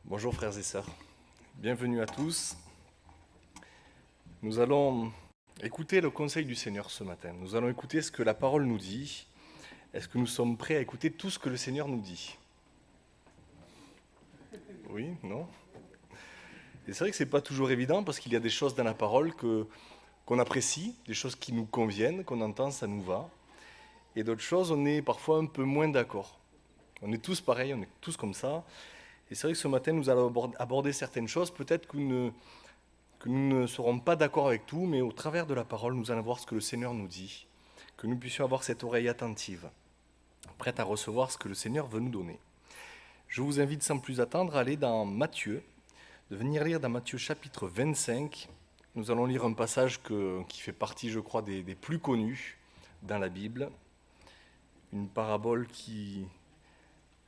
Bonjour frères et sœurs, bienvenue à tous. Nous allons écouter le conseil du Seigneur ce matin. Nous allons écouter ce que la parole nous dit. Est-ce que nous sommes prêts à écouter tout ce que le Seigneur nous dit? Oui, non? Et c'est vrai que ce n'est pas toujours évident parce qu'il y a des choses dans la parole qu'on apprécie, des choses qui nous conviennent, qu'on entend, ça nous va. Et d'autres choses, on est parfois un peu moins d'accord. On est tous pareils, on est tous comme ça. Et c'est vrai que ce matin, nous allons aborder certaines choses, peut-être que nous ne serons pas d'accord avec tout, mais au travers de la parole, nous allons voir ce que le Seigneur nous dit, que nous puissions avoir cette oreille attentive, prête à recevoir ce que le Seigneur veut nous donner. Je vous invite sans plus attendre à aller dans Matthieu, de venir lire dans Matthieu chapitre 25. Nous allons lire un passage qui fait partie, je crois, des plus connus dans la Bible, une parabole qui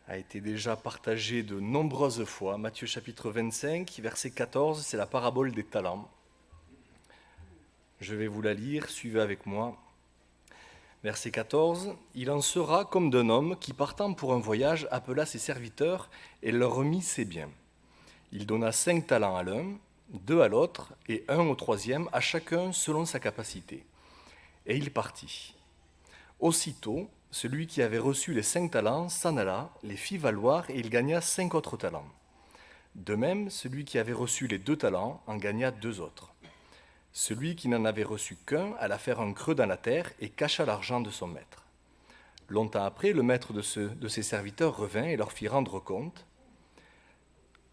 a été déjà partagée de nombreuses fois. Matthieu chapitre 25, verset 14, c'est la parabole des talents. Je vais vous la lire, suivez avec moi. Verset 14, il en sera comme d'un homme qui, partant pour un voyage, appela ses serviteurs et leur remit ses biens. Il donna 5 talents à l'un, 2 à l'autre et 1 au troisième, à chacun selon sa capacité. Et il partit. Aussitôt, celui qui avait reçu les 5 talents s'en alla, les fit valoir et il gagna 5 autres talents. De même, celui qui avait reçu les 2 talents en gagna 2 autres. Celui qui n'en avait reçu qu'un alla faire un creux dans la terre et cacha l'argent de son maître. Longtemps après, le maître de ses serviteurs revint et leur fit rendre compte.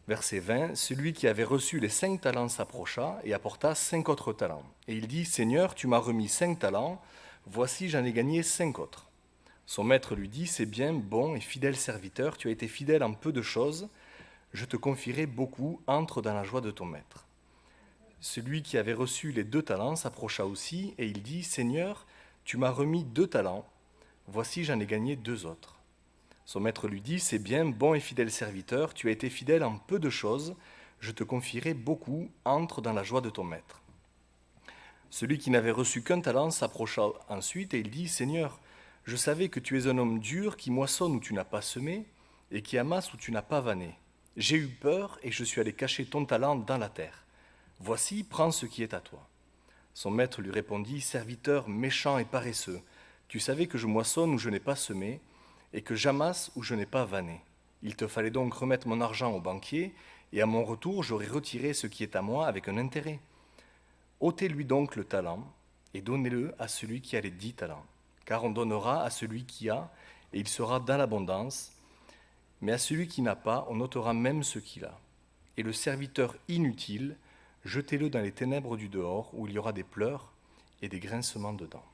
Verset 20, celui qui avait reçu les 5 talents s'approcha et apporta 5 autres talents. Et il dit, Seigneur, tu m'as remis 5 talents, voici j'en ai gagné 5 autres. Son maître lui dit, c'est bien, bon et fidèle serviteur, tu as été fidèle en peu de choses, je te confierai beaucoup, entre dans la joie de ton maître. Celui qui avait reçu les 2 talents s'approcha aussi, et il dit, Seigneur, tu m'as remis 2 talents, voici j'en ai gagné 2 autres. Son maître lui dit, c'est bien, bon et fidèle serviteur, tu as été fidèle en peu de choses, je te confierai beaucoup, entre dans la joie de ton maître. Celui qui n'avait reçu qu'un talent s'approcha ensuite, et il dit, Seigneur, je savais que tu es un homme dur, qui moissonne où tu n'as pas semé, et qui amasse où tu n'as pas vanné. J'ai eu peur, et je suis allé cacher ton talent dans la terre. Voici, prends ce qui est à toi. Son maître lui répondit, Serviteur méchant et paresseux, tu savais que je moissonne où je n'ai pas semé, et que j'amasse où je n'ai pas vanné. Il te fallait donc remettre mon argent au banquier, et à mon retour j'aurais retiré ce qui est à moi avec un intérêt. Ôtez-lui donc le talent, et donnez-le à celui qui a les 10 talents, car on donnera à celui qui a, et il sera dans l'abondance, mais à celui qui n'a pas, on ôtera même ce qu'il a. Et le serviteur inutile, jetez-le dans les ténèbres du dehors, où il y aura des pleurs et des grincements de dents.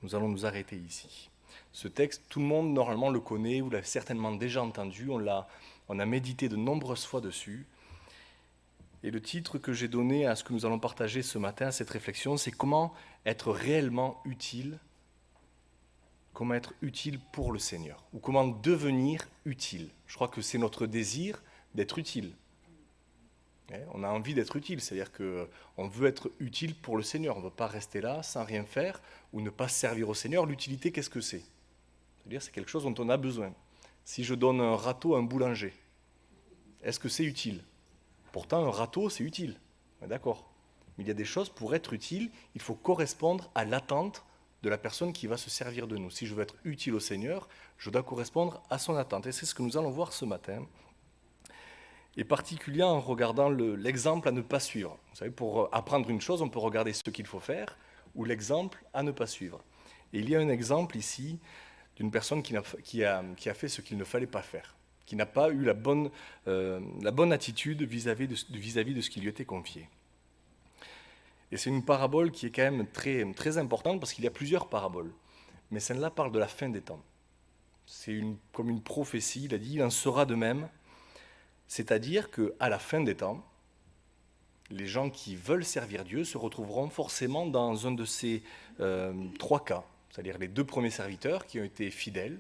Nous allons nous arrêter ici. Ce texte, tout le monde normalement le connaît, vous l'avez certainement déjà entendu, on a médité de nombreuses fois dessus. Et le titre que j'ai donné à ce que nous allons partager ce matin, à cette réflexion, c'est comment être réellement utile, comment être utile pour le Seigneur, ou comment devenir utile. Je crois que c'est notre désir d'être utile. On a envie d'être utile, c'est-à-dire qu'on veut être utile pour le Seigneur. On ne veut pas rester là sans rien faire ou ne pas servir au Seigneur. L'utilité, qu'est-ce que c'est? C'est-à-dire c'est quelque chose dont on a besoin. Si je donne un râteau à un boulanger, est-ce que c'est utile? Pourtant, un râteau, c'est utile. D'accord. Mais il y a des choses, pour être utile, il faut correspondre à l'attente de la personne qui va se servir de nous. Si je veux être utile au Seigneur, je dois correspondre à son attente. Et c'est ce que nous allons voir ce matin. Et particulièrement en regardant l'exemple à ne pas suivre. Vous savez, pour apprendre une chose, on peut regarder ce qu'il faut faire ou l'exemple à ne pas suivre. Et il y a un exemple ici d'une personne qui a fait ce qu'il ne fallait pas faire, qui n'a pas eu la bonne attitude vis-à-vis de ce qui lui était confié. Et c'est une parabole qui est quand même très, très importante parce qu'il y a plusieurs paraboles. Mais celle-là parle de la fin des temps. C'est comme une prophétie, il a dit, il en sera de même. C'est-à-dire qu'à la fin des temps, les gens qui veulent servir Dieu se retrouveront forcément dans un de ces 3 cas, c'est-à-dire les 2 premiers serviteurs qui ont été fidèles,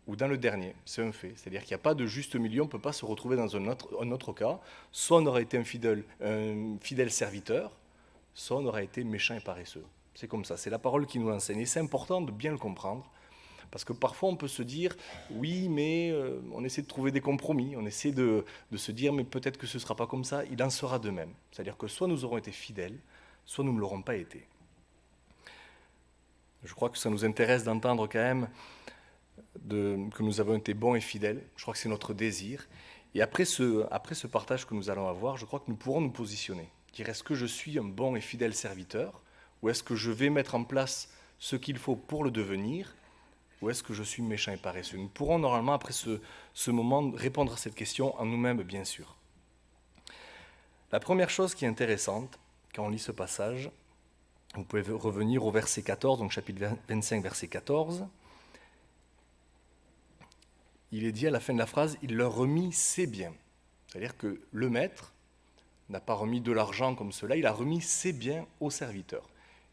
ou dans le dernier, c'est un fait. C'est-à-dire qu'il n'y a pas de juste milieu, on ne peut pas se retrouver dans un autre cas. Soit on aurait été un fidèle serviteur, soit on aurait été méchant et paresseux. C'est comme ça, c'est la parole qui nous l'enseigne. Et c'est important de bien le comprendre Parce que parfois on peut se dire, oui, mais on essaie de trouver des compromis, on essaie de se dire, mais peut-être que ce ne sera pas comme ça, il en sera de même. C'est-à-dire que soit nous aurons été fidèles, soit nous ne l'aurons pas été. Je crois que ça nous intéresse d'entendre quand même que nous avons été bons et fidèles. Je crois que c'est notre désir. Et après ce partage que nous allons avoir, je crois que nous pourrons nous positionner. Dire, est-ce que je suis un bon et fidèle serviteur, ou est-ce que je vais mettre en place ce qu'il faut pour le devenir, ou est-ce que je suis méchant et paresseux? Nous pourrons normalement, après ce moment, répondre à cette question en nous-mêmes, bien sûr. La première chose qui est intéressante, quand on lit ce passage, vous pouvez revenir au verset 14, donc chapitre 25, verset 14. Il est dit à la fin de la phrase, il leur remit ses biens. C'est-à-dire que le maître n'a pas remis de l'argent comme cela, il a remis ses biens aux serviteurs.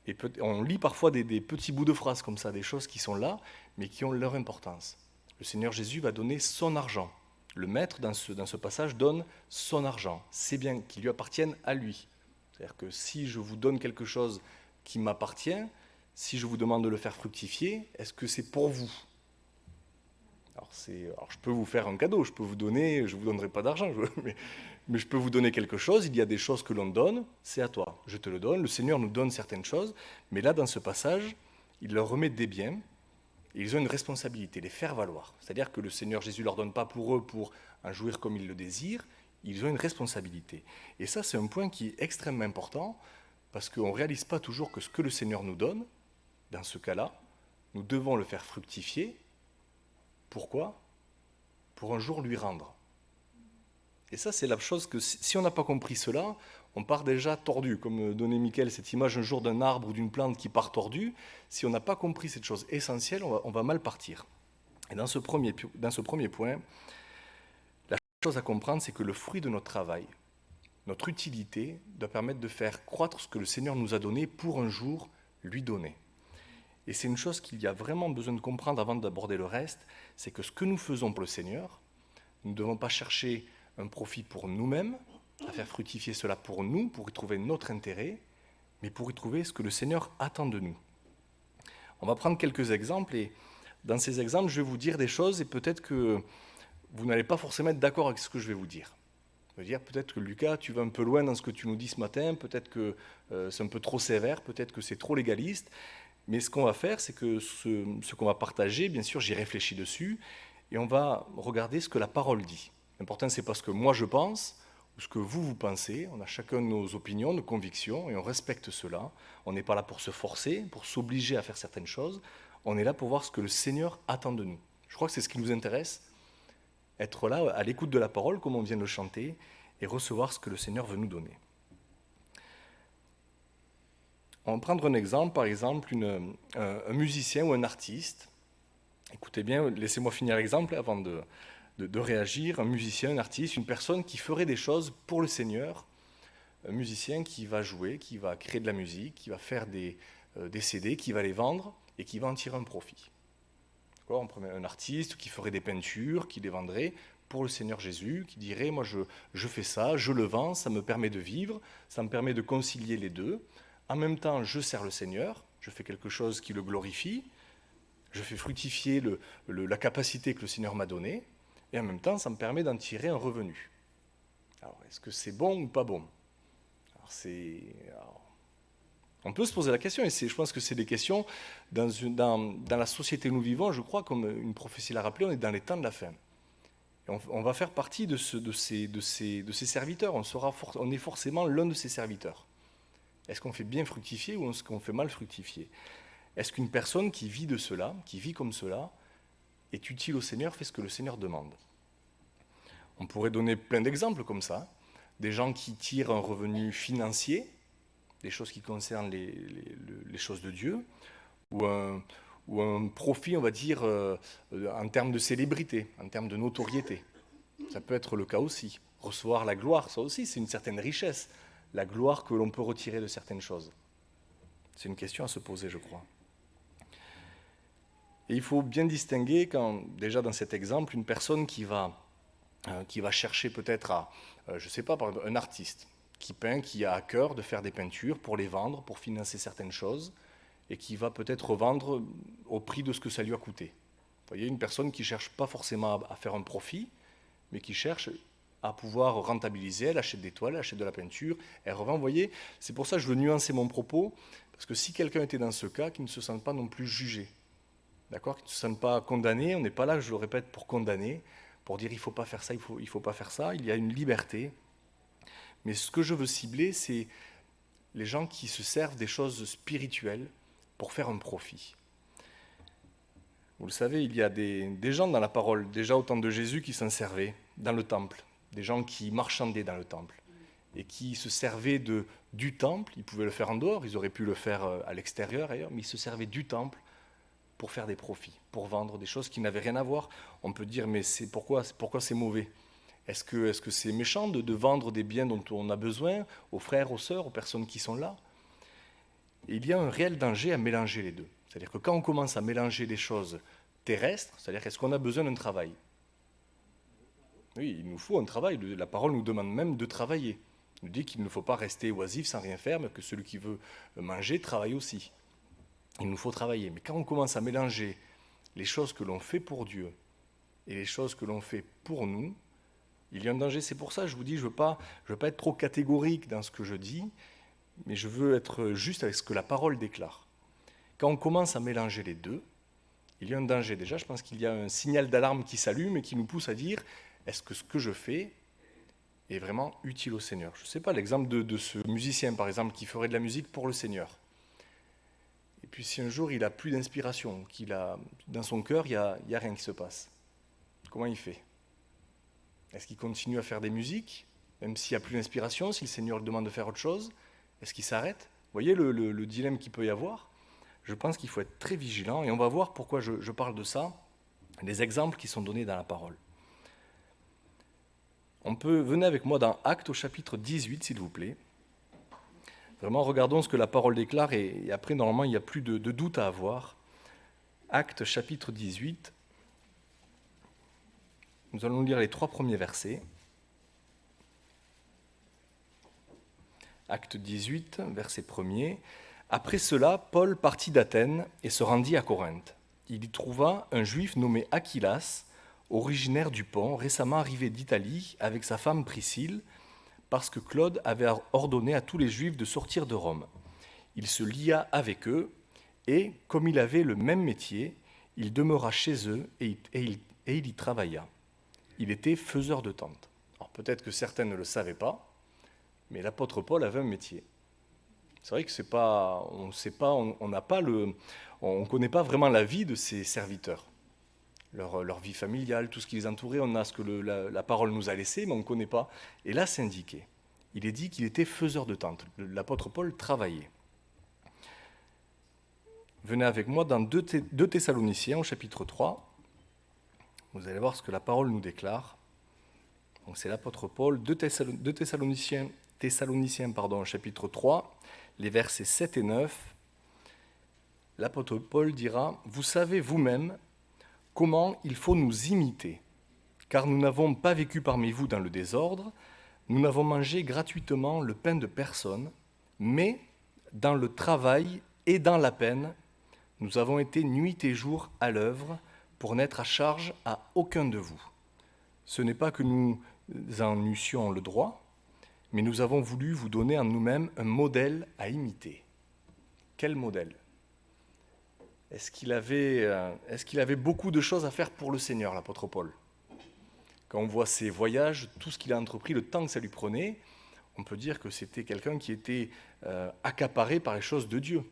Et on lit parfois des petits bouts de phrases comme ça, des choses qui sont là, mais qui ont leur importance. Le Seigneur Jésus va donner son argent. Le maître, dans ce passage, donne son argent, ses biens qui lui appartiennent à lui. C'est-à-dire que si je vous donne quelque chose qui m'appartient, si je vous demande de le faire fructifier, est-ce que c'est pour vous? Alors, je peux vous faire un cadeau, je vous donnerai pas d'argent, mais je peux vous donner quelque chose. Il y a des choses que l'on donne, c'est à toi, je te le donne. Le Seigneur nous donne certaines choses, mais là, dans ce passage, il leur remet des biens, et ils ont une responsabilité, les faire valoir. C'est-à-dire que le Seigneur Jésus ne leur donne pas pour eux pour en jouir comme ils le désirent, ils ont une responsabilité. Et ça, c'est un point qui est extrêmement important, parce qu'on ne réalise pas toujours que ce que le Seigneur nous donne, dans ce cas-là, nous devons le faire fructifier. Pourquoi? Pour un jour lui rendre. Et ça, c'est la chose que si on n'a pas compris cela, on part déjà tordu, comme donnait Michael cette image un jour d'un arbre ou d'une plante qui part tordu. Si on n'a pas compris cette chose essentielle, on va mal partir. Et dans ce premier point, la chose à comprendre, c'est que le fruit de notre travail, notre utilité, doit permettre de faire croître ce que le Seigneur nous a donné pour un jour lui donner. Et c'est une chose qu'il y a vraiment besoin de comprendre avant d'aborder le reste, c'est que ce que nous faisons pour le Seigneur, nous ne devons pas chercher un profit pour nous-mêmes, à faire fructifier cela pour nous, pour y trouver notre intérêt, mais pour y trouver ce que le Seigneur attend de nous. On va prendre quelques exemples, et dans ces exemples, je vais vous dire des choses, et peut-être que vous n'allez pas forcément être d'accord avec ce que je vais vous dire. Je veux dire, peut-être que Lucas, tu vas un peu loin dans ce que tu nous dis ce matin, peut-être que c'est un peu trop sévère, peut-être que c'est trop légaliste, mais ce qu'on va faire, c'est que ce qu'on va partager, bien sûr, j'y réfléchis dessus, et on va regarder ce que la parole dit. L'important, c'est pas ce que moi je pense, ou ce que vous pensez. On a chacun nos opinions, nos convictions, et on respecte cela. On n'est pas là pour se forcer, pour s'obliger à faire certaines choses. On est là pour voir ce que le Seigneur attend de nous. Je crois que c'est ce qui nous intéresse, être là à l'écoute de la parole, comme on vient de le chanter, et recevoir ce que le Seigneur veut nous donner. On va prendre un exemple, par exemple, un musicien ou un artiste. Écoutez bien, laissez-moi finir l'exemple avant de réagir. Un musicien, un artiste, une personne qui ferait des choses pour le Seigneur. Un musicien qui va jouer, qui va créer de la musique, qui va faire des CD, qui va les vendre et qui va en tirer un profit. On prenait un artiste qui ferait des peintures, qui les vendrait pour le Seigneur Jésus, qui dirait, moi je fais ça, je le vends, ça me permet de vivre, ça me permet de concilier les deux. En même temps, je sers le Seigneur, je fais quelque chose qui le glorifie, je fais fructifier la capacité que le Seigneur m'a donnée, et en même temps, ça me permet d'en tirer un revenu. Alors, est-ce que c'est bon ou pas bon? On peut se poser la question, et je pense que c'est des questions, dans la société où nous vivons, je crois, comme une prophétie l'a rappelé, on est dans les temps de la fin. Et on va faire partie de ces serviteurs, on est forcément l'un de ces serviteurs. Est-ce qu'on fait bien fructifier ou est-ce qu'on fait mal fructifier? Est-ce qu'une personne qui vit de cela, qui vit comme cela, est utile au Seigneur, fait ce que le Seigneur demande? On pourrait donner plein d'exemples comme ça. Des gens qui tirent un revenu financier, des choses qui concernent les choses de Dieu, ou un profit, on va dire, en termes de célébrité, en termes de notoriété. Ça peut être le cas aussi. Recevoir la gloire, ça aussi, c'est une certaine richesse. La gloire que l'on peut retirer de certaines choses. C'est une question à se poser, je crois. Et il faut bien distinguer, déjà dans cet exemple, une personne qui va chercher peut-être je ne sais pas, par exemple, un artiste qui peint, qui a à cœur de faire des peintures pour les vendre, pour financer certaines choses, et qui va peut-être revendre au prix de ce que ça lui a coûté. voyez, une personne qui ne cherche pas forcément à faire un profit, mais qui cherche à pouvoir rentabiliser, elle achète des toiles, elle achète de la peinture, elle revend, vous voyez. C'est pour ça que je veux nuancer mon propos, parce que si quelqu'un était dans ce cas, qu'il ne se sente pas non plus jugé, d'accord, qu'il ne se sente pas condamné, on n'est pas là, je le répète, pour condamner, pour dire il ne faut pas faire ça, il faut pas faire ça, il y a une liberté. Mais ce que je veux cibler, c'est les gens qui se servent des choses spirituelles pour faire un profit. Vous le savez, il y a des gens dans la parole, déjà au temps de Jésus, qui s'en servaient dans le temple, des gens qui marchandaient dans le temple et qui se servaient du temple. Ils pouvaient le faire en dehors, ils auraient pu le faire à l'extérieur ailleurs, mais ils se servaient du temple pour faire des profits, pour vendre des choses qui n'avaient rien à voir. On peut dire, mais pourquoi c'est mauvais? Est-ce que c'est méchant de vendre des biens dont on a besoin aux frères, aux sœurs, aux personnes qui sont là? Et il y a un réel danger à mélanger les deux. C'est-à-dire que quand on commence à mélanger les choses terrestres, c'est-à-dire est-ce qu'on a besoin d'un travail? Oui, il nous faut un travail. La parole nous demande même de travailler. Elle nous dit qu'il ne faut pas rester oisif sans rien faire, mais que celui qui veut manger travaille aussi. Il nous faut travailler. Mais quand on commence à mélanger les choses que l'on fait pour Dieu et les choses que l'on fait pour nous, il y a un danger. C'est pour ça que je vous dis, je ne veux pas être trop catégorique dans ce que je dis, mais je veux être juste avec ce que la parole déclare. Quand on commence à mélanger les deux, il y a un danger. Déjà, je pense qu'il y a un signal d'alarme qui s'allume et qui nous pousse à dire, est-ce que ce que je fais est vraiment utile au Seigneur? Je ne sais pas, l'exemple de ce musicien, par exemple, qui ferait de la musique pour le Seigneur. Et puis si un jour il n'a plus d'inspiration, dans son cœur, il n'y a rien qui se passe, comment il fait? Est-ce qu'il continue à faire des musiques, même s'il n'y a plus d'inspiration, si le Seigneur lui demande de faire autre chose? Est-ce qu'il s'arrête? Vous voyez le dilemme qu'il peut y avoir? Je pense qu'il faut être très vigilant, et on va voir pourquoi je parle de ça, les exemples qui sont donnés dans la parole. Venez avec moi dans Actes au chapitre 18, s'il vous plaît. Vraiment, regardons ce que la parole déclare, et après, normalement, il n'y a plus de doute à avoir. Actes chapitre 18, nous allons lire les 3 premiers versets. Acte 18, verset 1er. Après cela, Paul partit d'Athènes et se rendit à Corinthe. Il y trouva un juif nommé Aquilas, originaire du Pont, récemment arrivé d'Italie avec sa femme Priscille, parce que Claude avait ordonné à tous les juifs de sortir de Rome. Il se lia avec eux, et, comme il avait le même métier, il demeura chez eux et il y travailla. Il était faiseur de tentes. Alors peut-être que certains ne le savaient pas, mais l'apôtre Paul avait un métier. C'est vrai que c'est pas, on sait pas, on n'a pas on connaît pas vraiment la vie de ses serviteurs, leur vie familiale, tout ce qui les entourait. On a ce que la parole nous a laissé, mais on ne connaît pas. Et là, c'est indiqué. Il est dit qu'il était faiseur de tentes. L'apôtre Paul travaillait. Venez avec moi dans 2 Thessaloniciens au chapitre 3. Vous allez voir ce que la parole nous déclare. Donc c'est l'apôtre Paul, 2 Thessaloniciens, chapitre 3, les versets 7 et 9. L'apôtre Paul dira « Vous savez vous-même comment il faut nous imiter, car nous n'avons pas vécu parmi vous dans le désordre, nous n'avons mangé gratuitement le pain de personne, mais dans le travail et dans la peine, nous avons été nuit et jour à l'œuvre pour n'être à charge à aucun de vous. Ce n'est pas que nous en eussions le droit, mais nous avons voulu vous donner en nous-mêmes un modèle à imiter. » Quel modèle? Est-ce qu'il avait beaucoup de choses à faire pour le Seigneur, l'apôtre Paul? Quand on voit ses voyages, tout ce qu'il a entrepris, le temps que ça lui prenait, on peut dire que c'était quelqu'un qui était accaparé par les choses de Dieu.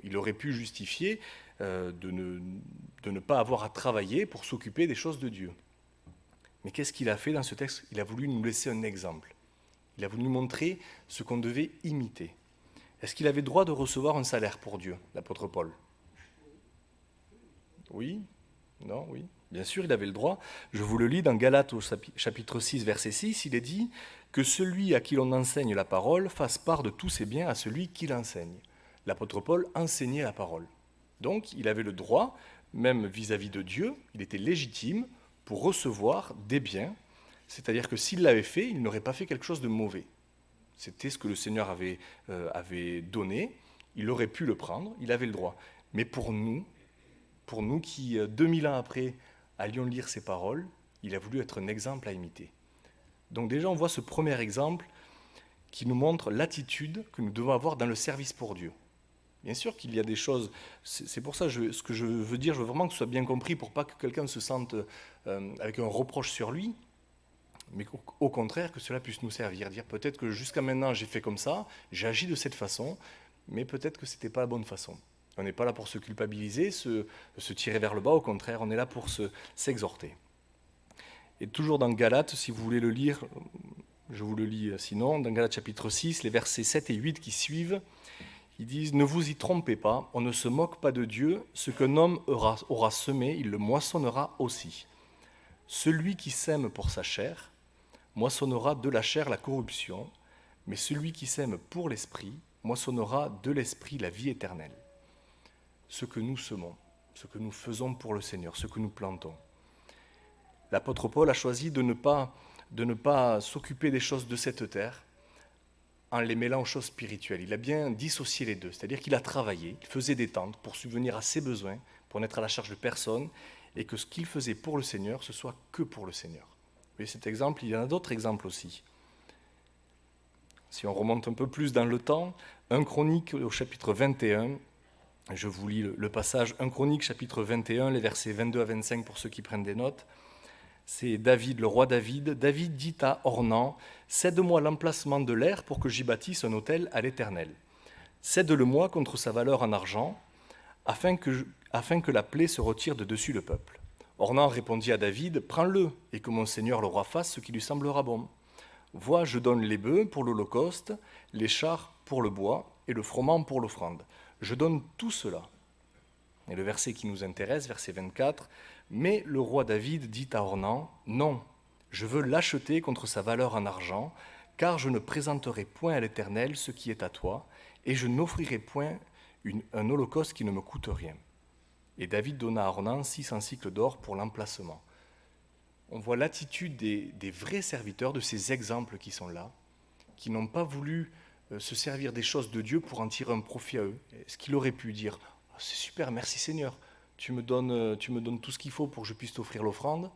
Il aurait pu justifier de ne pas avoir à travailler pour s'occuper des choses de Dieu. Mais qu'est-ce qu'il a fait dans ce texte? Il a voulu nous laisser un exemple. Il a voulu nous montrer ce qu'on devait imiter. Est-ce qu'il avait droit de recevoir un salaire pour Dieu, l'apôtre Paul? Oui? Non? Oui? Bien sûr, il avait le droit. Je vous le lis dans Galates au chapitre 6, verset 6, il est dit que celui à qui l'on enseigne la parole fasse part de tous ses biens à celui qui l'enseigne. L'apôtre Paul enseignait la parole. Donc, il avait le droit, même vis-à-vis de Dieu, il était légitime pour recevoir des biens, c'est-à-dire que s'il l'avait fait, il n'aurait pas fait quelque chose de mauvais. C'était ce que le Seigneur avait donné, il aurait pu le prendre, il avait le droit. Mais pour nous, pour nous qui, 2000 ans après, allions lire ces paroles, il a voulu être un exemple à imiter. Donc déjà, on voit ce premier exemple qui nous montre l'attitude que nous devons avoir dans le service pour Dieu. Bien sûr qu'il y a des choses, c'est pour ça ce que je veux dire, je veux vraiment que ce soit bien compris pour pas que quelqu'un se sente avec un reproche sur lui, mais au contraire que cela puisse nous servir, dire peut-être que jusqu'à maintenant j'ai fait comme ça, j'ai agi de cette façon, mais peut-être que ce n'était pas la bonne façon. On n'est pas là pour se culpabiliser, se tirer vers le bas, au contraire, on est là pour s'exhorter. Et toujours dans Galates, si vous voulez le lire, je vous le lis sinon, dans Galates chapitre 6, les versets 7 et 8 qui suivent, ils disent « Ne vous y trompez pas, on ne se moque pas de Dieu, ce qu'un homme aura semé, il le moissonnera aussi. Celui qui sème pour sa chair moissonnera de la chair la corruption, mais celui qui sème pour l'esprit moissonnera de l'esprit la vie éternelle. » Ce que nous semons, ce que nous faisons pour le Seigneur, ce que nous plantons. L'apôtre Paul a choisi de ne pas s'occuper des choses de cette terre en les mêlant aux choses spirituelles. Il a bien dissocié les deux, c'est-à-dire qu'il a travaillé, il faisait des tentes pour subvenir à ses besoins, pour n'être à la charge de personne, et que ce qu'il faisait pour le Seigneur, ce soit que pour le Seigneur. Vous voyez cet exemple, il y en a d'autres exemples aussi. Si on remonte un peu plus dans le temps, 1 Chronique au chapitre 21, je vous lis le passage 1 Chronique chapitre 21, les versets 22 à 25 pour ceux qui prennent des notes. C'est David, le roi David. David dit à Ornan, « Cède-moi l'emplacement de l'aire pour que j'y bâtisse un autel à l'Éternel. Cède-le-moi contre sa valeur en argent, afin que la plaie se retire de dessus le peuple. » Ornan répondit à David, « Prends-le, et que mon seigneur le roi fasse ce qui lui semblera bon. Vois, je donne les bœufs pour l'holocauste, les chars pour le bois, et le froment pour l'offrande. Je donne tout cela. » Et le verset qui nous intéresse, verset 24, « Mais le roi David dit à Ornan, « Non, je veux l'acheter contre sa valeur en argent, car je ne présenterai point à l'Éternel ce qui est à toi, et je n'offrirai point un holocauste qui ne me coûte rien. » Et David donna à Ornan 600 cycles d'or pour l'emplacement. On voit l'attitude des vrais serviteurs, de ces exemples qui sont là, qui n'ont pas voulu se servir des choses de Dieu pour en tirer un profit à eux. Est-ce qu'il aurait pu dire « C'est super, merci Seigneur, tu me donnes tout ce qu'il faut pour que je puisse t'offrir l'offrande ?»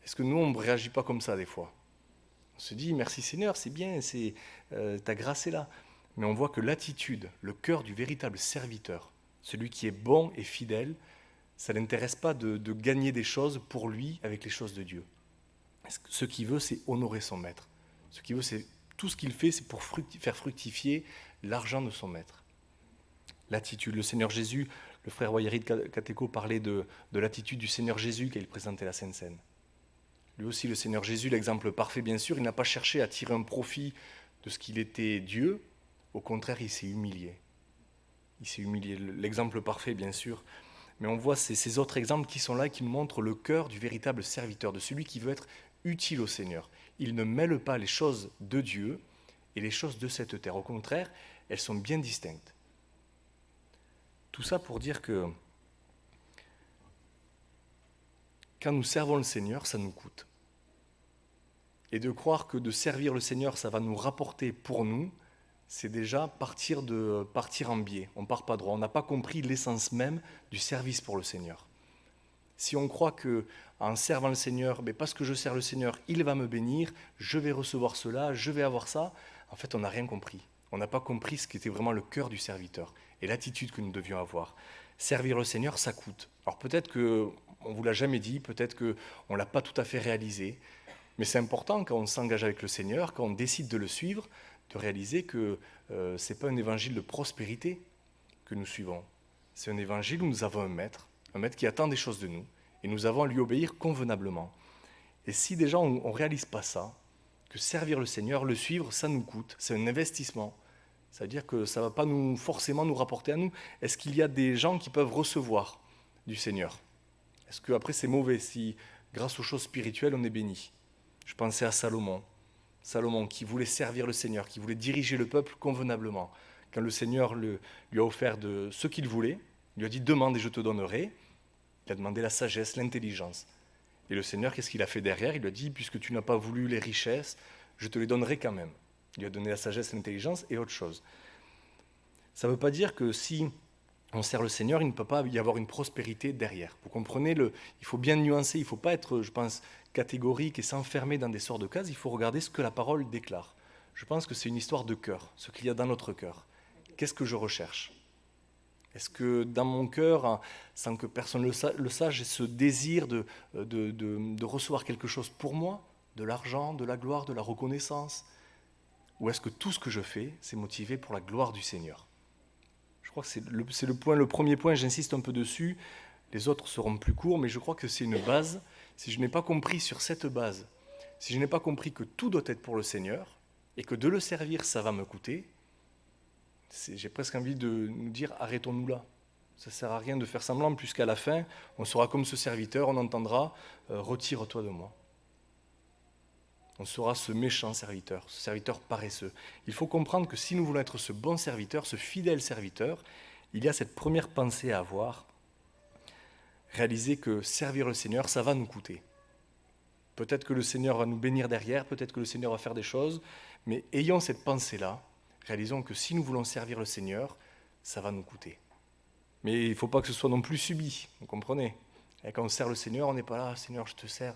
Est-ce que nous, on ne réagit pas comme ça des fois? On se dit « Merci Seigneur, c'est bien, ta grâce est là. » Mais on voit que l'attitude, le cœur du véritable serviteur, celui qui est bon et fidèle, ça ne l'intéresse pas de gagner des choses pour lui avec les choses de Dieu. Ce qu'il veut, c'est honorer son maître. Ce qu'il veut, c'est tout ce qu'il fait, c'est pour faire fructifier l'argent de son maître. L'attitude, le Seigneur Jésus, le frère Wayari de Catéco parlait de l'attitude du Seigneur Jésus quand il présentait la Sainte Seine. Lui aussi, le Seigneur Jésus, l'exemple parfait, bien sûr, il n'a pas cherché à tirer un profit de ce qu'il était Dieu. Au contraire, il s'est humilié. Il s'est humilié. L'exemple parfait, bien sûr. Mais on voit ces autres exemples qui sont là et qui nous montrent le cœur du véritable serviteur, de celui qui veut être utile au Seigneur. Il ne mêle pas les choses de Dieu et les choses de cette terre. Au contraire, elles sont bien distinctes. Tout ça pour dire que quand nous servons le Seigneur, ça nous coûte. Et de croire que de servir le Seigneur, ça va nous rapporter pour nous, c'est déjà partir en biais. On ne part pas droit. On n'a pas compris l'essence même du service pour le Seigneur. Si on croit qu'en servant le Seigneur, parce que je sers le Seigneur, il va me bénir, je vais recevoir cela, je vais avoir ça, en fait, on n'a rien compris. On n'a pas compris ce qui était vraiment le cœur du serviteur et l'attitude que nous devions avoir. Servir le Seigneur, ça coûte. Alors peut-être qu'on ne vous l'a jamais dit, peut-être qu'on ne l'a pas tout à fait réalisé, mais c'est important quand on s'engage avec le Seigneur, quand on décide de le suivre, de réaliser que ce n'est pas un évangile de prospérité que nous suivons. C'est un évangile où nous avons un maître qui attend des choses de nous, et nous avons à lui obéir convenablement. Et si déjà on ne réalise pas ça, que servir le Seigneur, le suivre, ça nous coûte, c'est un investissement. Ça veut dire que ça ne va pas forcément nous rapporter à nous. Est-ce qu'il y a des gens qui peuvent recevoir du Seigneur? Est-ce qu'après c'est mauvais si, grâce aux choses spirituelles, on est béni? Je pensais à Salomon qui voulait servir le Seigneur, qui voulait diriger le peuple convenablement. Quand le Seigneur lui a offert de ce qu'il voulait, il lui a dit « Demande et je te donnerai », il a demandé la sagesse, l'intelligence. Et le Seigneur, qu'est-ce qu'il a fait derrière? Il lui a dit « Puisque tu n'as pas voulu les richesses, je te les donnerai quand même ». Il lui a donné la sagesse, l'intelligence et autre chose. Ça ne veut pas dire que si on sert le Seigneur, il ne peut pas y avoir une prospérité derrière. Vous comprenez, il faut bien nuancer, il ne faut pas être, je pense, catégorique et s'enfermer dans des sortes de cases, il faut regarder ce que la parole déclare. Je pense que c'est une histoire de cœur, ce qu'il y a dans notre cœur. Qu'est-ce que je recherche? Est-ce que dans mon cœur, sans que personne le sache, j'ai ce désir de recevoir quelque chose pour moi, de l'argent, de la gloire, de la reconnaissance? Ou est-ce que tout ce que je fais, c'est motivé pour la gloire du Seigneur? Je crois que c'est le premier point, j'insiste un peu dessus. Les autres seront plus courts, mais je crois que c'est une base. Si je n'ai pas compris sur cette base, si je n'ai pas compris que tout doit être pour le Seigneur, et que de le servir, ça va me coûter, j'ai presque envie de nous dire, arrêtons-nous là. Ça ne sert à rien de faire semblant, puisqu'à la fin, on sera comme ce serviteur, on entendra « retire-toi de moi ». On sera ce méchant serviteur, ce serviteur paresseux. Il faut comprendre que si nous voulons être ce bon serviteur, ce fidèle serviteur, il y a cette première pensée à avoir, réaliser que servir le Seigneur, ça va nous coûter. Peut-être que le Seigneur va nous bénir derrière, peut-être que le Seigneur va faire des choses, mais ayons cette pensée-là, réalisons que si nous voulons servir le Seigneur, ça va nous coûter. Mais il ne faut pas que ce soit non plus subi, vous comprenez? Et quand on sert le Seigneur, on n'est pas là, Seigneur, je te sers.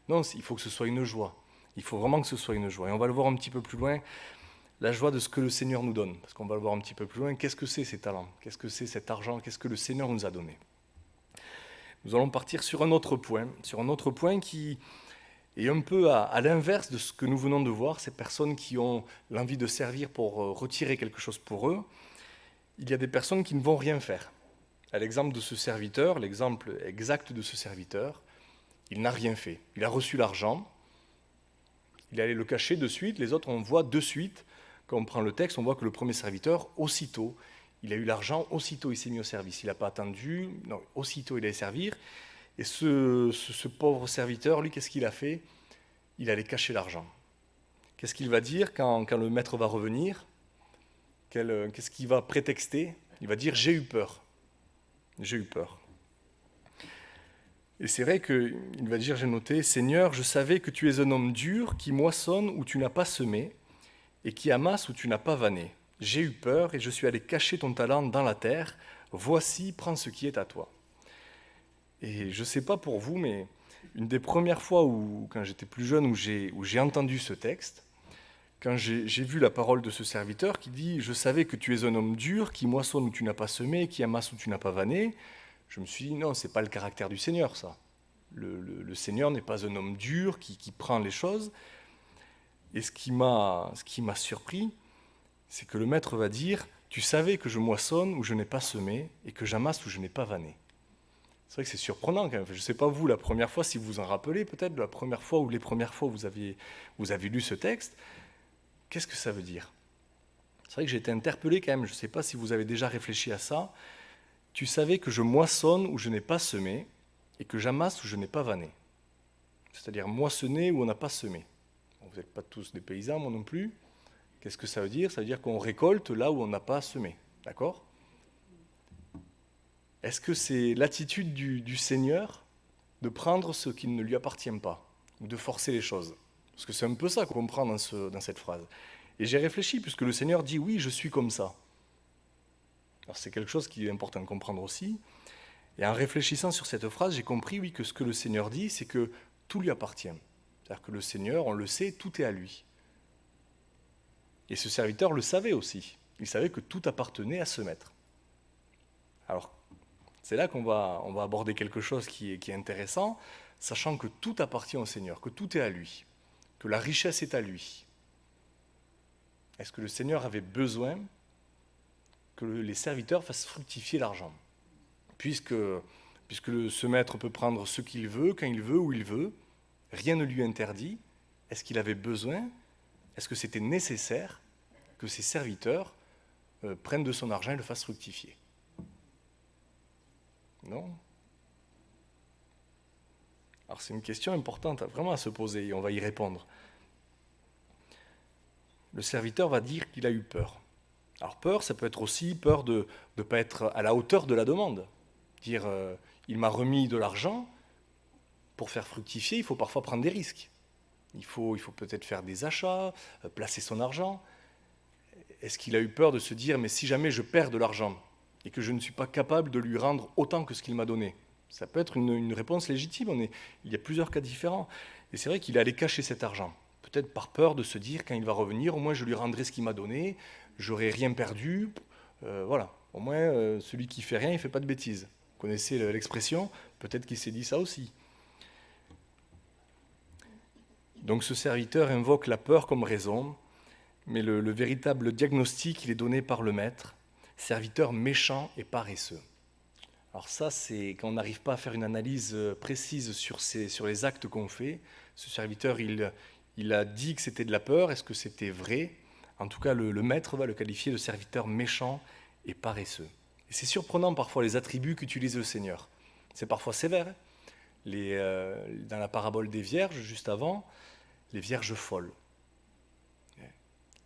Non, il faut que ce soit une joie. Il faut vraiment que ce soit une joie. Et on va le voir un petit peu plus loin, la joie de ce que le Seigneur nous donne. Parce qu'on va le voir un petit peu plus loin. Qu'est-ce que c'est ces talents? Qu'est-ce que c'est cet argent? Qu'est-ce que le Seigneur nous a donné? Nous allons partir sur un autre point qui est un peu à l'inverse de ce que nous venons de voir, ces personnes qui ont l'envie de servir pour retirer quelque chose pour eux. Il y a des personnes qui ne vont rien faire. À l'exemple de ce serviteur, l'exemple exact de ce serviteur, il n'a rien fait. Il a reçu l'argent. Il allait le cacher de suite, les autres on voit de suite, quand on prend le texte, on voit que le premier serviteur, aussitôt, il a eu l'argent, aussitôt il s'est mis au service. Il n'a pas attendu, non, aussitôt il allait servir. Et ce pauvre serviteur, lui, qu'est-ce qu'il a fait? Il allait cacher l'argent. Qu'est-ce qu'il va dire quand le maître va revenir? Qu'est-ce qu'il va prétexter? Il va dire « j'ai eu peur ». J'ai eu peur. Et c'est vrai qu'il va dire, j'ai noté, « Seigneur, je savais que tu es un homme dur, qui moissonne où tu n'as pas semé, et qui amasse où tu n'as pas vanné. J'ai eu peur, et je suis allé cacher ton talent dans la terre. Voici, prends ce qui est à toi. » Et je ne sais pas pour vous, mais une des premières fois, quand j'étais plus jeune, où j'ai entendu ce texte, quand j'ai vu la parole de ce serviteur qui dit « Je savais que tu es un homme dur, qui moissonne où tu n'as pas semé, qui amasse où tu n'as pas vanné », je me suis dit, non, ce n'est pas le caractère du Seigneur, ça. Le Seigneur n'est pas un homme dur qui prend les choses. Et ce qui m'a surpris, c'est que le maître va dire, tu savais que je moissonne où je n'ai pas semé, et que j'amasse où je n'ai pas vanné. C'est vrai que c'est surprenant quand même. Je ne sais pas vous, la première fois, si vous vous en rappelez peut-être, la première fois ou les premières fois où vous avez lu ce texte, qu'est-ce que ça veut dire? C'est vrai que j'ai été interpellé quand même, je ne sais pas si vous avez déjà réfléchi à ça. Tu savais que je moissonne où je n'ai pas semé, et que j'amasse où je n'ai pas vanné. C'est-à-dire moissonner où on n'a pas semé. Bon, vous n'êtes pas tous des paysans, moi non plus. Qu'est-ce que ça veut dire? Ça veut dire qu'on récolte là où on n'a pas semé. D'accord? Est-ce que c'est l'attitude du Seigneur de prendre ce qui ne lui appartient pas, ou de forcer les choses? Parce que c'est un peu ça qu'on comprend dans cette phrase. Et j'ai réfléchi, puisque le Seigneur dit, oui, je suis comme ça. Alors c'est quelque chose qui est important de comprendre aussi. Et en réfléchissant sur cette phrase, j'ai compris, oui, que ce que le Seigneur dit, c'est que tout lui appartient. C'est-à-dire que le Seigneur, on le sait, tout est à lui. Et ce serviteur le savait aussi. Il savait que tout appartenait à ce maître. Alors, c'est là qu'on va aborder quelque chose qui est intéressant, sachant que tout appartient au Seigneur, que tout est à lui, que la richesse est à lui. Est-ce que le Seigneur avait besoin que les serviteurs fassent fructifier l'argent? Puisque ce maître peut prendre ce qu'il veut, quand il veut, où il veut, rien ne lui interdit. Est-ce qu'il avait besoin? Est-ce que c'était nécessaire que ses serviteurs prennent de son argent et le fassent fructifier? Non. Alors c'est une question importante vraiment à se poser et on va y répondre. Le serviteur va dire qu'il a eu peur. Alors peur, ça peut être aussi peur de ne pas être à la hauteur de la demande. Dire, il m'a remis de l'argent, pour faire fructifier, il faut parfois prendre des risques. Il faut peut-être faire des achats, placer son argent. Est-ce qu'il a eu peur de se dire, mais si jamais je perds de l'argent et que je ne suis pas capable de lui rendre autant que ce qu'il m'a donné. Ça peut être une réponse légitime, il y a plusieurs cas différents. Et c'est vrai qu'il est allé cacher cet argent, peut-être par peur de se dire, quand il va revenir, au moins je lui rendrai ce qu'il m'a donné, j'aurai rien perdu, voilà. Au moins, celui qui fait rien, il ne fait pas de bêtises. Vous connaissez l'expression, peut-être qu'il s'est dit ça aussi. Donc ce serviteur invoque la peur comme raison, mais le véritable diagnostic, il est donné par le maître, serviteur méchant et paresseux. Alors ça, c'est quand on n'arrive pas à faire une analyse précise sur les actes qu'on fait. Ce serviteur, il a dit que c'était de la peur. Est-ce que c'était vrai? En tout cas, le maître va le qualifier de serviteur méchant et paresseux. Et c'est surprenant parfois les attributs qu'utilise le Seigneur. C'est parfois sévère. Hein. Dans la parabole des vierges, juste avant, les vierges folles.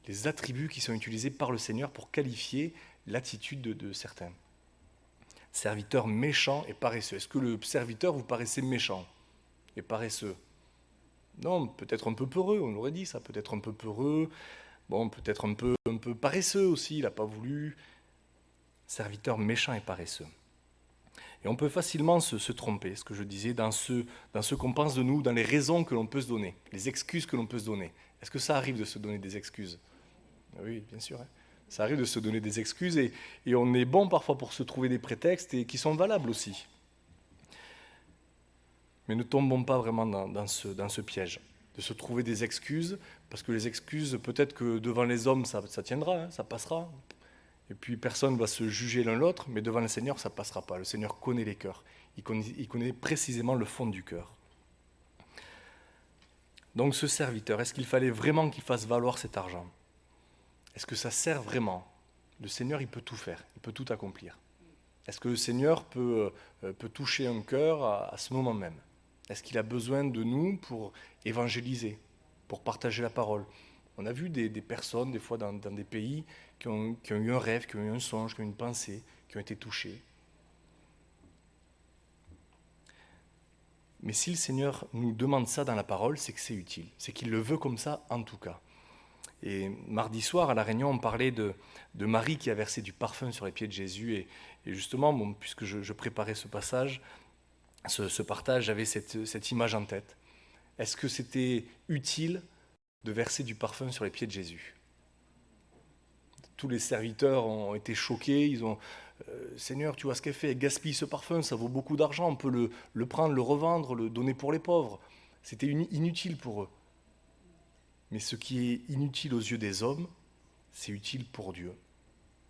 Les attributs qui sont utilisés par le Seigneur pour qualifier l'attitude de certains. Serviteur méchant et paresseux. Est-ce que le serviteur vous paraissait méchant et paresseux? Non, peut-être un peu peureux, on l'aurait dit ça, peut-être un peu peureux, bon, peut-être un peu paresseux aussi, il n'a pas voulu. Serviteur méchant et paresseux. Et on peut facilement se tromper, ce que je disais, dans ce qu'on pense de nous, dans les raisons que l'on peut se donner, les excuses que l'on peut se donner. Est-ce que ça arrive de se donner des excuses? Oui, bien sûr. Hein. Ça arrive de se donner des excuses et on est bon parfois pour se trouver des prétextes et qui sont valables aussi. Mais ne tombons pas vraiment dans ce piège de se trouver des excuses, parce que les excuses, peut-être que devant les hommes, ça tiendra, hein, ça passera. Et puis personne ne va se juger l'un l'autre, mais devant le Seigneur, ça ne passera pas. Le Seigneur connaît les cœurs. Il connaît précisément le fond du cœur. Donc ce serviteur, est-ce qu'il fallait vraiment qu'il fasse valoir cet argent? Est-ce que ça sert vraiment? Le Seigneur, il peut tout faire, il peut tout accomplir. Est-ce que le Seigneur peut toucher un cœur à ce moment même? Est-ce qu'il a besoin de nous pour évangéliser, pour partager la parole? On a vu des personnes, des fois dans des pays, qui ont eu un rêve, qui ont eu un songe, qui ont eu une pensée, qui ont été touchées. Mais si le Seigneur nous demande ça dans la parole, c'est que c'est utile, c'est qu'il le veut comme ça en tout cas. Et mardi soir, à la réunion, on parlait de Marie qui a versé du parfum sur les pieds de Jésus. Et justement, bon, puisque je préparais ce passage, ce partage, j'avais cette image en tête. Est-ce que c'était utile de verser du parfum sur les pieds de Jésus? Tous les serviteurs ont été choqués, ils ont Seigneur, tu vois ce qu'elle fait, elle gaspille ce parfum, ça vaut beaucoup d'argent, on peut le prendre, le revendre, le donner pour les pauvres. C'était inutile pour eux. Mais ce qui est inutile aux yeux des hommes, c'est utile pour Dieu.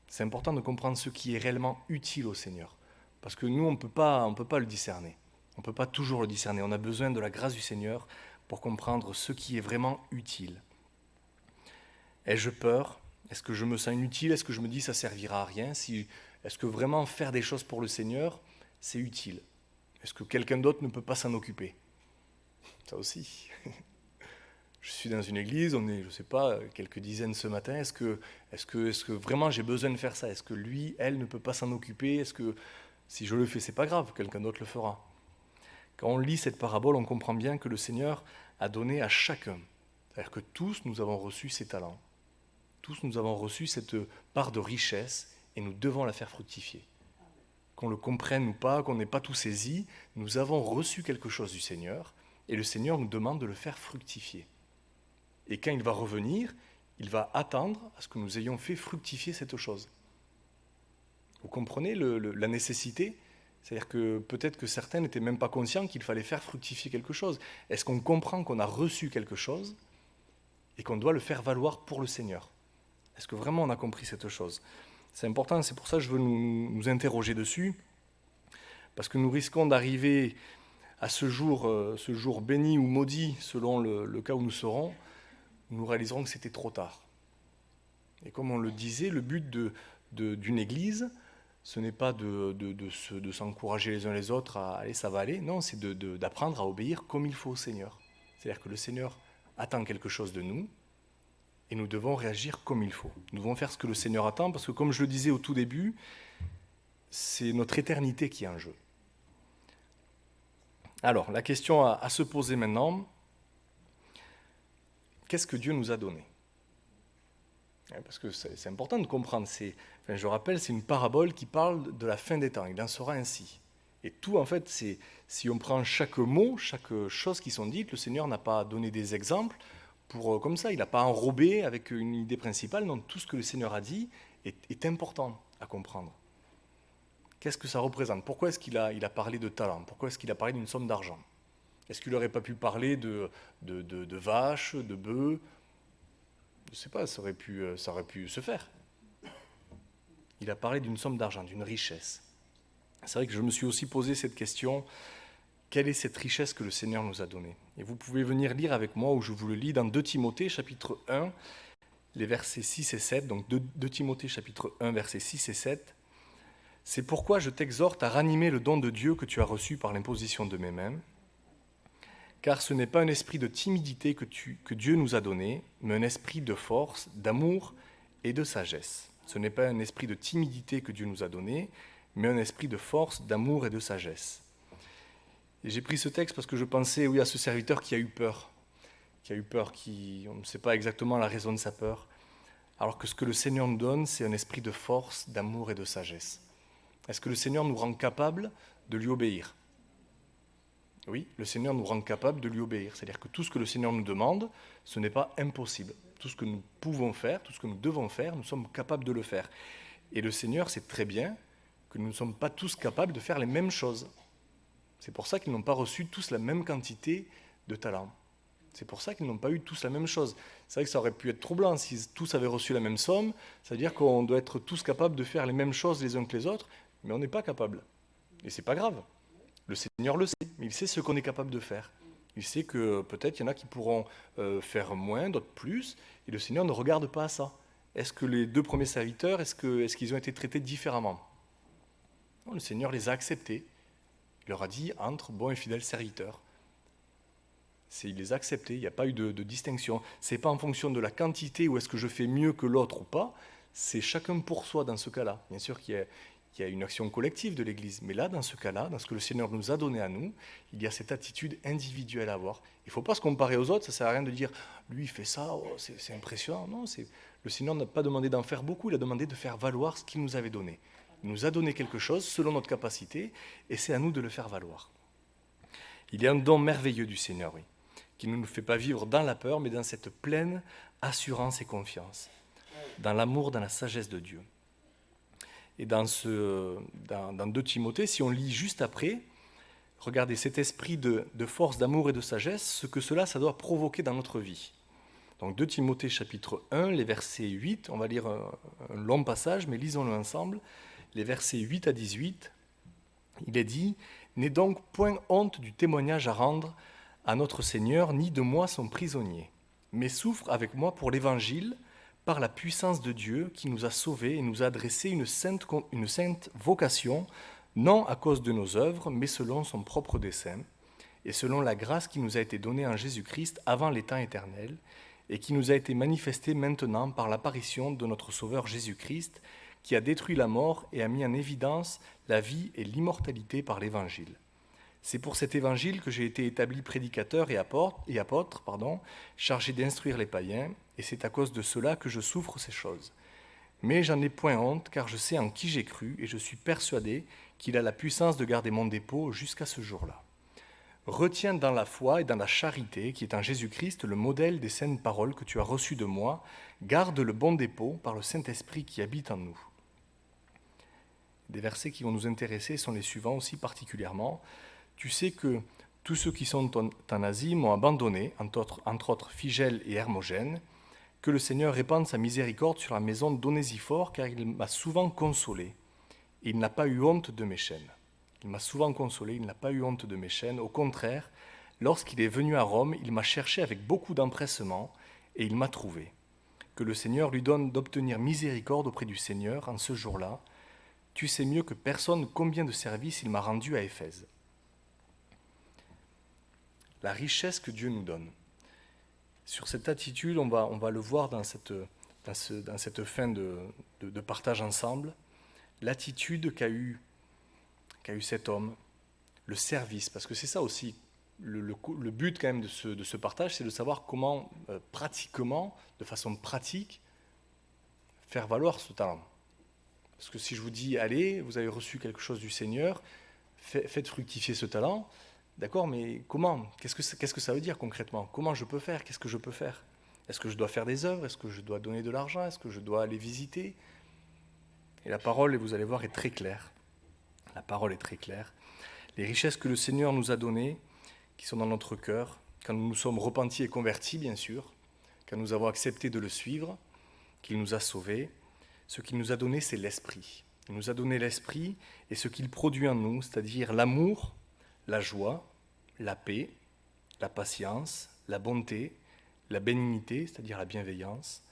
C'est important de comprendre ce qui est réellement utile au Seigneur. Parce que nous, on ne peut pas le discerner. On ne peut pas toujours le discerner. On a besoin de la grâce du Seigneur pour comprendre ce qui est vraiment utile. Ai-je peur? Est-ce que je me sens inutile? Est-ce que je me dis ça ne servira à rien? Est-ce que vraiment faire des choses pour le Seigneur, c'est utile? Est-ce que quelqu'un d'autre ne peut pas s'en occuper? Ça aussi. Je suis dans une église, on est, je ne sais pas, quelques dizaines ce matin. Est-ce que vraiment j'ai besoin de faire ça? Est-ce que lui, elle ne peut pas s'en occuper? Est-ce que si je le fais, c'est pas grave, quelqu'un d'autre le fera? Quand on lit cette parabole, on comprend bien que le Seigneur a donné à chacun. C'est-à-dire que tous, nous avons reçu ces talents. Tous, nous avons reçu cette part de richesse et nous devons la faire fructifier. Qu'on le comprenne ou pas, qu'on n'ait pas tout saisi, nous avons reçu quelque chose du Seigneur et le Seigneur nous demande de le faire fructifier. Et quand il va revenir, il va attendre à ce que nous ayons fait fructifier cette chose. Vous comprenez la nécessité? C'est-à-dire que peut-être que certains n'étaient même pas conscients qu'il fallait faire fructifier quelque chose. Est-ce qu'on comprend qu'on a reçu quelque chose et qu'on doit le faire valoir pour le Seigneur? Est-ce que vraiment on a compris cette chose? C'est important, c'est pour ça que je veux nous interroger dessus, parce que nous risquons d'arriver à ce jour béni ou maudit, selon le cas où nous serons, nous réaliserons que c'était trop tard. Et comme on le disait, le but d'une église, ce n'est pas de s'encourager les uns les autres à « aller, ça va aller », non, c'est d'apprendre à obéir comme il faut au Seigneur. C'est-à-dire que le Seigneur attend quelque chose de nous, et nous devons réagir comme il faut. Nous devons faire ce que le Seigneur attend, parce que comme je le disais au tout début, c'est notre éternité qui est en jeu. Alors, la question à se poser maintenant, qu'est-ce que Dieu nous a donné? Parce que c'est important de comprendre. Je rappelle, c'est une parabole qui parle de la fin des temps. Il en sera ainsi. Et tout, en fait, si on prend chaque mot, chaque chose qui sont dites, le Seigneur n'a pas donné des exemples comme ça. Il n'a pas enrobé avec une idée principale. Non, tout ce que le Seigneur a dit est important à comprendre. Qu'est-ce que ça représente? Pourquoi est-ce qu'il a parlé de talents? Pourquoi est-ce qu'il a parlé d'une somme d'argent? Est-ce qu'il n'aurait pas pu parler de vaches, de bœufs? Je ne sais pas, ça aurait pu se faire. Il a parlé d'une somme d'argent, d'une richesse. C'est vrai que je me suis aussi posé cette question, quelle est cette richesse que le Seigneur nous a donnée? Et vous pouvez venir lire avec moi, où je vous le lis, dans 2 Timothée, chapitre 1, les versets 6 et 7. Donc 2 Timothée, chapitre 1, versets 6 et 7. « C'est pourquoi je t'exhorte à ranimer le don de Dieu que tu as reçu par l'imposition de mes mains, car ce n'est pas un esprit de timidité que Dieu nous a donné, mais un esprit de force, d'amour et de sagesse. » Ce n'est pas un esprit de timidité que Dieu nous a donné, mais un esprit de force, d'amour et de sagesse. Et j'ai pris ce texte parce que je pensais, à ce serviteur qui a eu peur, on ne sait pas exactement la raison de sa peur, alors que ce que le Seigneur nous donne, c'est un esprit de force, d'amour et de sagesse. Est-ce que le Seigneur nous rend capable de lui obéir? Oui, le Seigneur nous rend capable de lui obéir. C'est-à-dire que tout ce que le Seigneur nous demande, ce n'est pas impossible. Tout ce que nous pouvons faire, tout ce que nous devons faire, nous sommes capables de le faire. Et le Seigneur sait très bien que nous ne sommes pas tous capables de faire les mêmes choses. C'est pour ça qu'ils n'ont pas reçu tous la même quantité de talents. C'est pour ça qu'ils n'ont pas eu tous la même chose. C'est vrai que ça aurait pu être troublant si tous avaient reçu la même somme. Ça veut dire qu'on doit être tous capables de faire les mêmes choses les uns que les autres, mais on n'est pas capable. Et c'est pas grave. Le Seigneur le sait, mais il sait ce qu'on est capable de faire. Il sait que peut-être il y en a qui pourront faire moins, d'autres plus, et le Seigneur ne regarde pas à ça. Est-ce que les 2 premiers serviteurs, est-ce qu'ils ont été traités différemment? Non, le Seigneur les a acceptés. Il leur a dit, entre bons et fidèles serviteurs. Il les a acceptés, il n'y a pas eu de distinction. Ce n'est pas en fonction de la quantité ou est-ce que je fais mieux que l'autre ou pas, c'est chacun pour soi dans ce cas-là. Bien sûr qu'il y a une action collective de l'Église, mais là, dans ce cas-là, dans ce que le Seigneur nous a donné à nous, il y a cette attitude individuelle à avoir. Il ne faut pas se comparer aux autres, ça ne sert à rien de dire « lui, il fait ça, oh, c'est impressionnant ». Non, le Seigneur n'a pas demandé d'en faire beaucoup, il a demandé de faire valoir ce qu'il nous avait donné. Il nous a donné quelque chose selon notre capacité, et c'est à nous de le faire valoir. Il y a un don merveilleux du Seigneur, oui, qui ne nous fait pas vivre dans la peur, mais dans cette pleine assurance et confiance, dans l'amour, dans la sagesse de Dieu. Et dans 2 Timothée, si on lit juste après, regardez cet esprit de force, d'amour et de sagesse, ce que ça doit provoquer dans notre vie. Donc 2 Timothée chapitre 1, les versets 8, on va lire un long passage, mais lisons-le ensemble. Les versets 8 à 18, il est dit « N'aie donc point honte du témoignage à rendre à notre Seigneur, ni de moi son prisonnier, mais souffre avec moi pour l'Évangile, par la puissance de Dieu qui nous a sauvés et nous a adressé une sainte vocation, non à cause de nos œuvres, mais selon son propre dessein, et selon la grâce qui nous a été donnée en Jésus-Christ avant les temps éternels, et qui nous a été manifestée maintenant par l'apparition de notre Sauveur Jésus-Christ, qui a détruit la mort et a mis en évidence la vie et l'immortalité par l'Évangile. C'est pour cet évangile que j'ai été établi prédicateur et apôtre, chargé d'instruire les païens, et c'est à cause de cela que je souffre ces choses. Mais j'en ai point honte, car je sais en qui j'ai cru, et je suis persuadé qu'il a la puissance de garder mon dépôt jusqu'à ce jour-là. Retiens dans la foi et dans la charité, qui est en Jésus-Christ, le modèle des saintes paroles que tu as reçues de moi, garde le bon dépôt par le Saint-Esprit qui habite en nous. Des versets qui vont nous intéresser sont les suivants aussi particulièrement. Tu sais que tous ceux qui sont en Asie m'ont abandonné, entre autres Phygèle et Hermogène, que le Seigneur répande sa miséricorde sur la maison d'Onésiphore, car il m'a souvent consolé, et il n'a pas eu honte de mes chaînes. Il m'a souvent consolé, il n'a pas eu honte de mes chaînes. Au contraire, lorsqu'il est venu à Rome, il m'a cherché avec beaucoup d'empressement, et il m'a trouvé. Que le Seigneur lui donne d'obtenir miséricorde auprès du Seigneur en ce jour-là. Tu sais mieux que personne combien de services il m'a rendu à Éphèse. La richesse que Dieu nous donne. Sur cette attitude, on va le voir dans cette fin de partage ensemble, l'attitude qu'a eu cet homme, le service, parce que c'est ça aussi, le but quand même de ce partage, c'est de savoir comment, pratiquement, de façon pratique, faire valoir ce talent? Parce que si je vous dis, allez, vous avez reçu quelque chose du Seigneur, faites fructifier ce talent, d'accord, mais comment? Qu'est-ce que ça veut dire concrètement? Comment je peux faire? Qu'est-ce que je peux faire? Est-ce que je dois faire des œuvres? Est-ce que je dois donner de l'argent? Est-ce que je dois aller visiter? Et la parole, et vous allez voir, est très claire. La parole est très claire. Les richesses que le Seigneur nous a données, qui sont dans notre cœur, quand nous nous sommes repentis et convertis, bien sûr, quand nous avons accepté de le suivre, qu'il nous a sauvés, ce qu'il nous a donné, c'est l'Esprit. Il nous a donné l'Esprit et ce qu'il produit en nous, c'est-à-dire l'amour, la joie, la paix, la patience, la bonté, la bénignité, c'est-à-dire la bienveillance,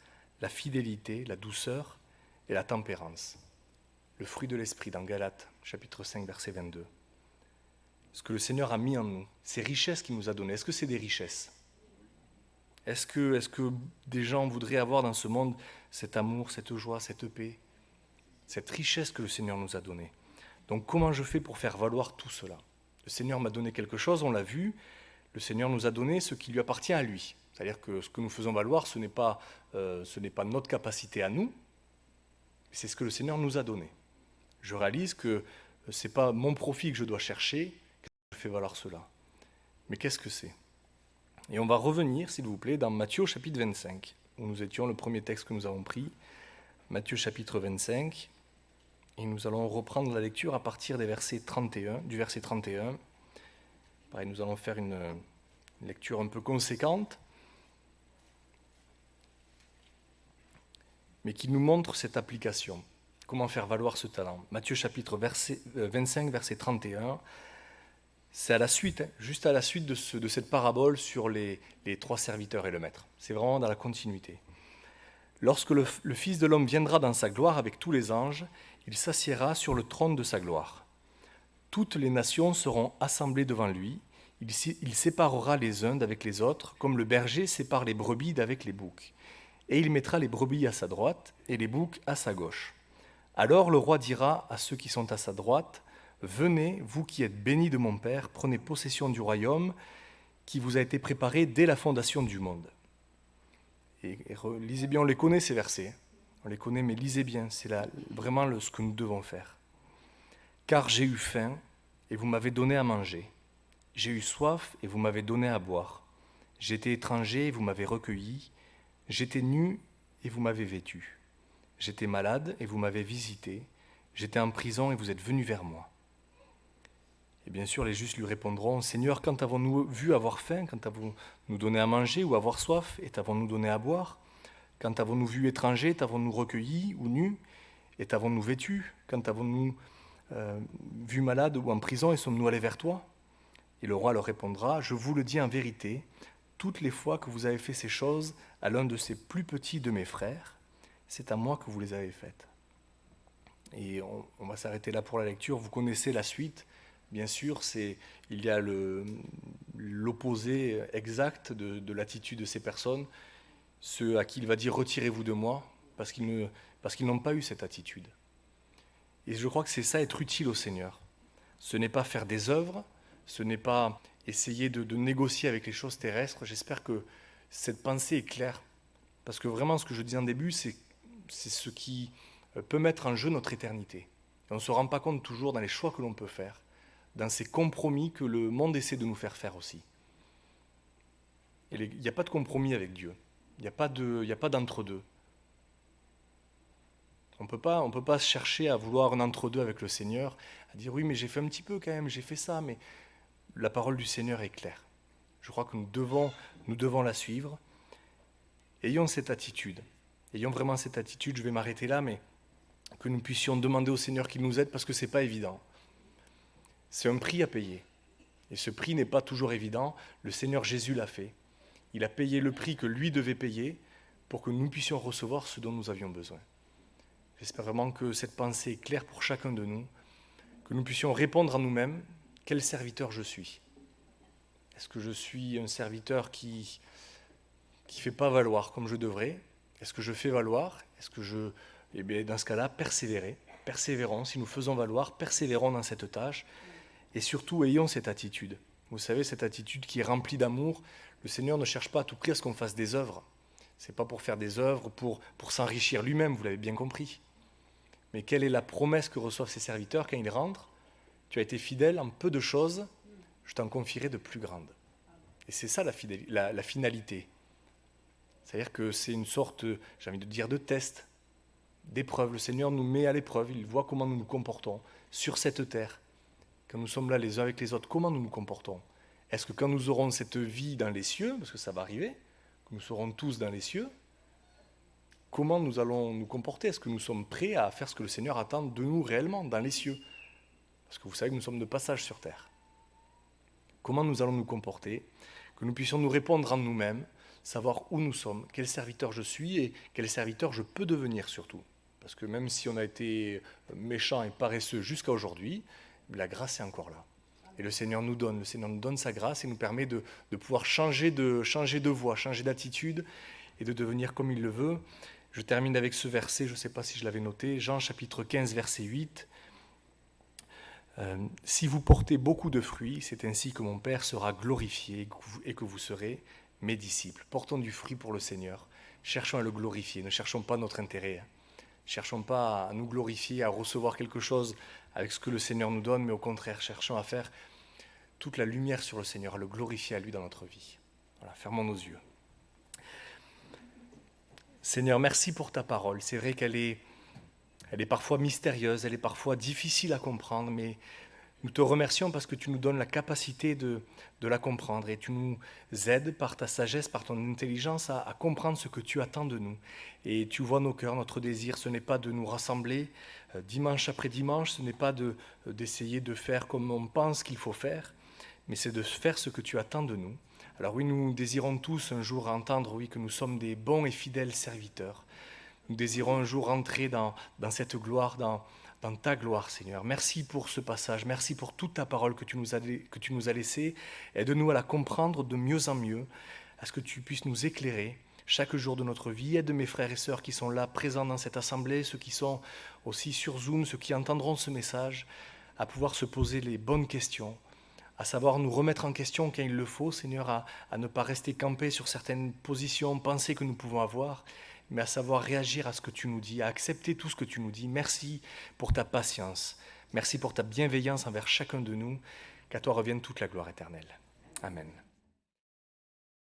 la fidélité, la douceur et la tempérance. Le fruit de l'Esprit dans Galates, chapitre 5, verset 22. Ce que le Seigneur a mis en nous, ces richesses qu'il nous a données, est-ce que c'est des richesses? Est-ce que des gens voudraient avoir dans ce monde cet amour, cette joie, cette paix, cette richesse que le Seigneur nous a donnée? Donc comment je fais pour faire valoir tout cela? Le Seigneur m'a donné quelque chose, on l'a vu, le Seigneur nous a donné ce qui lui appartient à lui. C'est-à-dire que ce que nous faisons valoir, ce n'est pas notre capacité à nous, c'est ce que le Seigneur nous a donné. Je réalise que ce n'est pas mon profit que je dois chercher, que je fais valoir cela. Mais qu'est-ce que c'est? Et on va revenir, s'il vous plaît, dans Matthieu chapitre 25, où nous étions, le premier texte que nous avons pris, Matthieu chapitre 25, et nous allons reprendre la lecture à partir du verset 31. Pareil, nous allons faire une lecture un peu conséquente, mais qui nous montre cette application. Comment faire valoir ce talent? Matthieu chapitre 25, verset 31, c'est à la suite, juste à la suite de cette parabole sur les 3 serviteurs et le maître. C'est vraiment dans la continuité. Lorsque le Fils de l'homme viendra dans sa gloire avec tous les anges, il s'assiera sur le trône de sa gloire. Toutes les nations seront assemblées devant lui. Il séparera les uns d'avec les autres, comme le berger sépare les brebis d'avec les boucs. Et il mettra les brebis à sa droite et les boucs à sa gauche. Alors le roi dira à ceux qui sont à sa droite, « Venez, vous qui êtes bénis de mon Père, prenez possession du royaume qui vous a été préparé dès la fondation du monde. » Et lisez bien, on les connaît ces versets. On les connaît, mais lisez bien, c'est vraiment ce que nous devons faire. « Car j'ai eu faim, et vous m'avez donné à manger. J'ai eu soif, et vous m'avez donné à boire. J'étais étranger, et vous m'avez recueilli. J'étais nu, et vous m'avez vêtu. J'étais malade, et vous m'avez visité. J'étais en prison, et vous êtes venus vers moi. » Et bien sûr, les justes lui répondront, « Seigneur, quand avons-nous vu avoir faim? Quand avons-nous donné à manger ou avoir soif? Et t'avons-nous donné à boire? Quand avons-nous vu étranger? T'avons-nous recueilli ou nu? Et t'avons-nous vêtu? Quand avons-nous vu malade ou en prison et sommes-nous allés vers toi? » Et le roi leur répondra, « Je vous le dis en vérité, toutes les fois que vous avez fait ces choses à l'un de ces plus petits de mes frères, c'est à moi que vous les avez faites. » Et on va s'arrêter là pour la lecture. Vous connaissez la suite. Bien sûr, il y a l'opposé exact de l'attitude de ces personnes, ceux à qui il va dire « retirez-vous de moi », parce qu'ils n'ont pas eu cette attitude. Et je crois que c'est ça, être utile au Seigneur. Ce n'est pas faire des œuvres, ce n'est pas essayer de négocier avec les choses terrestres. J'espère que cette pensée est claire, parce que vraiment, ce que je disais en début, c'est ce qui peut mettre en jeu notre éternité. Et on ne se rend pas compte toujours dans les choix que l'on peut faire, dans ces compromis que le monde essaie de nous faire faire aussi. Il n'y a pas de compromis avec Dieu. Il n'y a pas d'entre-deux. On ne peut pas chercher à vouloir un entre-deux avec le Seigneur, à dire oui, mais j'ai fait un petit peu quand même, j'ai fait ça, mais la parole du Seigneur est claire. Je crois que nous devons la suivre. Ayons cette attitude. Ayons vraiment cette attitude, je vais m'arrêter là, mais que nous puissions demander au Seigneur qu'il nous aide parce que ce n'est pas évident. C'est un prix à payer. Et ce prix n'est pas toujours évident. Le Seigneur Jésus l'a fait. Il a payé le prix que lui devait payer pour que nous puissions recevoir ce dont nous avions besoin. J'espère vraiment que cette pensée est claire pour chacun de nous, que nous puissions répondre à nous-mêmes, quel serviteur je suis. Est-ce que je suis un serviteur qui ne fait pas valoir comme je devrais? Est-ce que je fais valoir? Est-ce que eh bien, dans ce cas-là, persévérons. Si nous faisons valoir, persévérons dans cette tâche. Et surtout, ayons cette attitude. Vous savez, cette attitude qui est remplie d'amour. Le Seigneur ne cherche pas à tout prix à ce qu'on fasse des œuvres. Ce n'est pas pour faire des œuvres, pour s'enrichir lui-même, vous l'avez bien compris. Mais quelle est la promesse que reçoivent ses serviteurs quand ils rentrent? Tu as été fidèle en peu de choses, je t'en confierai de plus grandes. Et c'est ça la finalité. C'est-à-dire que c'est une sorte, j'ai envie de dire, de test, d'épreuve. Le Seigneur nous met à l'épreuve, il voit comment nous nous comportons sur cette terre. Quand nous sommes là les uns avec les autres, comment nous nous comportons? Est-ce que quand nous aurons cette vie dans les cieux, parce que ça va arriver, que nous serons tous dans les cieux, comment nous allons nous comporter? Est-ce que nous sommes prêts à faire ce que le Seigneur attend de nous réellement dans les cieux? Parce que vous savez que nous sommes de passage sur terre. Comment nous allons nous comporter? Que nous puissions nous répondre en nous-mêmes, savoir où nous sommes, quel serviteur je suis et quel serviteur je peux devenir surtout. Parce que même si on a été méchant et paresseux jusqu'à aujourd'hui, la grâce est encore là. Et le Seigneur nous donne sa grâce et nous permet de pouvoir changer de voie, changer d'attitude et de devenir comme il le veut. Je termine avec ce verset, je ne sais pas si je l'avais noté, Jean chapitre 15, verset 8. Si vous portez beaucoup de fruits, c'est ainsi que mon Père sera glorifié et que vous serez mes disciples. Portons du fruit pour le Seigneur. Cherchons à le glorifier, ne cherchons pas notre intérêt. Cherchons pas à nous glorifier, à recevoir quelque chose avec ce que le Seigneur nous donne, mais au contraire, cherchons à faire toute la lumière sur le Seigneur, à le glorifier à lui dans notre vie. Voilà, fermons nos yeux. Seigneur, merci pour ta parole. C'est vrai qu'elle est parfois mystérieuse, elle est parfois difficile à comprendre, mais nous te remercions parce que tu nous donnes la capacité de la comprendre et tu nous aides par ta sagesse, par ton intelligence à comprendre ce que tu attends de nous. Et tu vois nos cœurs, notre désir, ce n'est pas de nous rassembler dimanche après dimanche, ce n'est pas d'essayer de faire comme on pense qu'il faut faire, mais c'est de faire ce que tu attends de nous. Alors oui, nous désirons tous un jour entendre, oui, que nous sommes des bons et fidèles serviteurs. Nous désirons un jour entrer dans cette gloire, dans ta gloire, Seigneur. Merci pour ce passage, merci pour toute ta parole que tu nous as laissée. Aide-nous à la comprendre de mieux en mieux, à ce que tu puisses nous éclairer chaque jour de notre vie. Aide mes frères et sœurs qui sont là, présents dans cette assemblée, ceux qui sont aussi sur Zoom, ceux qui entendront ce message, à pouvoir se poser les bonnes questions, à savoir nous remettre en question quand il le faut, Seigneur, à ne pas rester campé sur certaines positions, pensées que nous pouvons avoir, mais à savoir réagir à ce que tu nous dis, à accepter tout ce que tu nous dis. Merci pour ta patience, merci pour ta bienveillance envers chacun de nous, qu'à toi revienne toute la gloire éternelle. Amen.